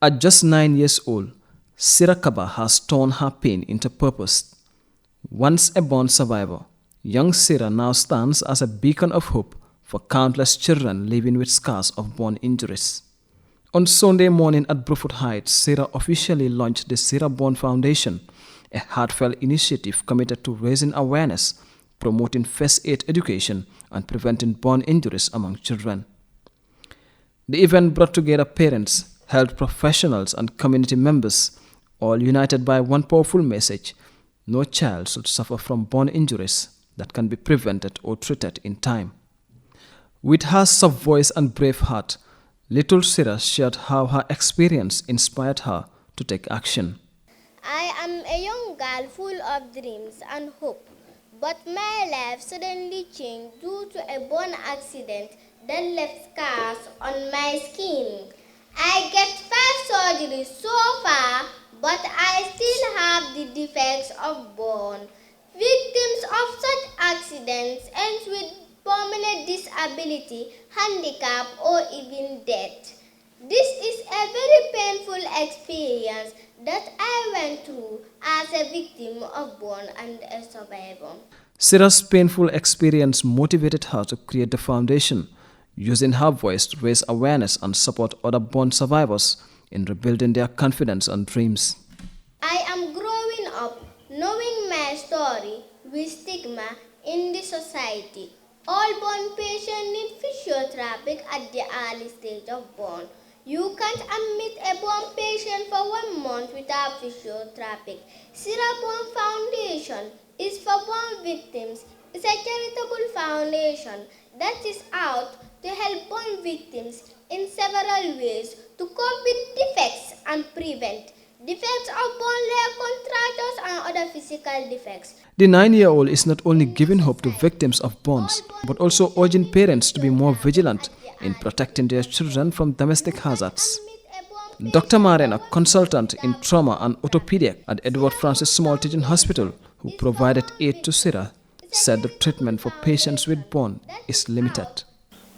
At just 9 years old, Sira Kabba has turned her pain into purpose. Once a born survivor, young Sira now stands as a beacon of hope for countless children living with scars of born injuries. On Sunday morning at Brufut Heights, Sira officially launched the Sira Burn Foundation, a heartfelt initiative committed to raising awareness, promoting first aid education, and preventing burn injuries among children. The event brought together parents, health professionals, and community members, all united by one powerful message: no child should suffer from burn injuries that can be prevented or treated in time. With her soft voice and brave heart, little Sira shared how her experience inspired her to take action. I am a young girl full of dreams and hope, but my life suddenly changed due to a burn accident that left scars on my skin. I get 5 surgeries so far, but I still have the defects of burn. Victims of such accidents end with permanent disability, handicap, or even death. This is a very painful experience that I went through as a victim of burn and a survivor. Sira's painful experience motivated her to create the foundation, using her voice to raise awareness and support other burn survivors in rebuilding their confidence and dreams. I am growing up knowing my story with stigma in the society. All burn patients need physiotherapy at the early stage of burn. You can't admit a burn patient for 1 month without physiotherapy. Sira Burn Foundation is for burn victims. It's a charitable foundation that is out to help burn victims in several ways to cope with defects and prevent defects of burn layer contractors and other physical defects. The 9-year-old is not only giving hope to victims of burns, but also urging parents to be more vigilant in protecting their children from domestic hazards. Dr. Maren, a consultant in trauma and orthopedic at Edward Francis Small Teaching Hospital, who provided aid to Sira, said the treatment for patients with burn is limited.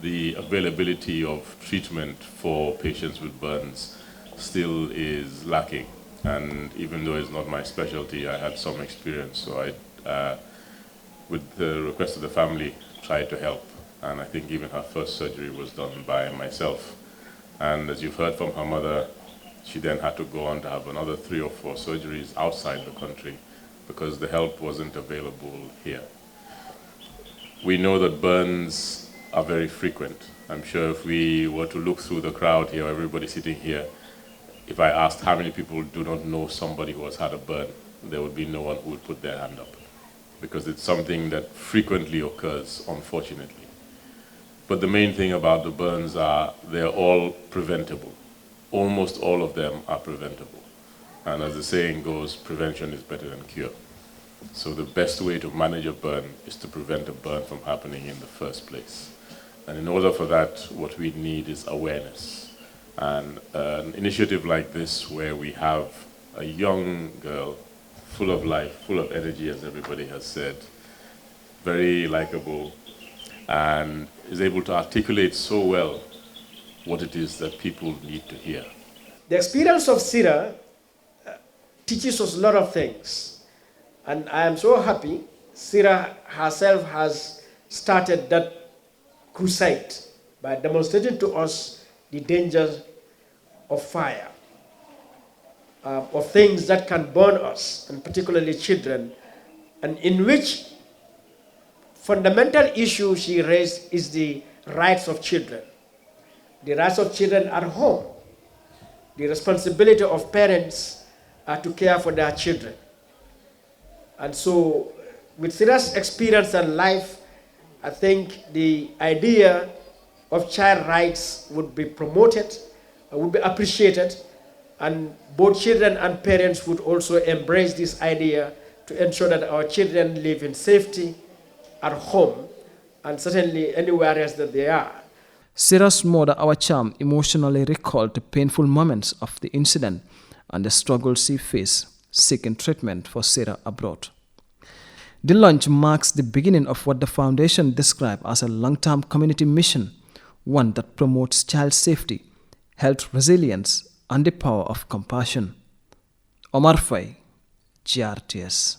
The availability of treatment for patients with burns still is lacking, and even though it's not my specialty, I had some experience, so I, with the request of the family, tried to help, and I think even her first surgery was done by myself. And as you've heard from her mother, she then had to go on to have another 3 or 4 surgeries outside the country because the help wasn't available here. We know that burns are very frequent. I'm sure if we were to look through the crowd here, everybody sitting here, if I asked how many people do not know somebody who has had a burn, there would be no one who would put their hand up, because it's something that frequently occurs, unfortunately. But the main thing about the burns are they're all preventable. Almost all of them are preventable. And as the saying goes, prevention is better than cure. So the best way to manage a burn is to prevent a burn from happening in the first place. And in order for that, what we need is awareness. And an initiative like this, where we have a young girl full of life, full of energy, as everybody has said, very likable, and is able to articulate so well what it is that people need to hear. The experience of Sira teaches us a lot of things. And I am so happy Sira herself has started that crusade by demonstrating to us the dangers of fire, of things that can burn us, and particularly children, and in which fundamental issue she raised is the rights of children. The rights of children at home, the responsibility of parents to care for their children. And so, with Sira's experience and life, I think the idea of child rights would be promoted, would be appreciated, and both children and parents would also embrace this idea to ensure that our children live in safety at home and certainly anywhere else that they are. Sira's mother, our charm, emotionally recalled the painful moments of the incident and the struggle she faced seeking treatment for Sira abroad. The launch marks the beginning of what the foundation described as a long-term community mission, one that promotes child safety, health resilience, and the power of compassion. Omar Faye, GRTS.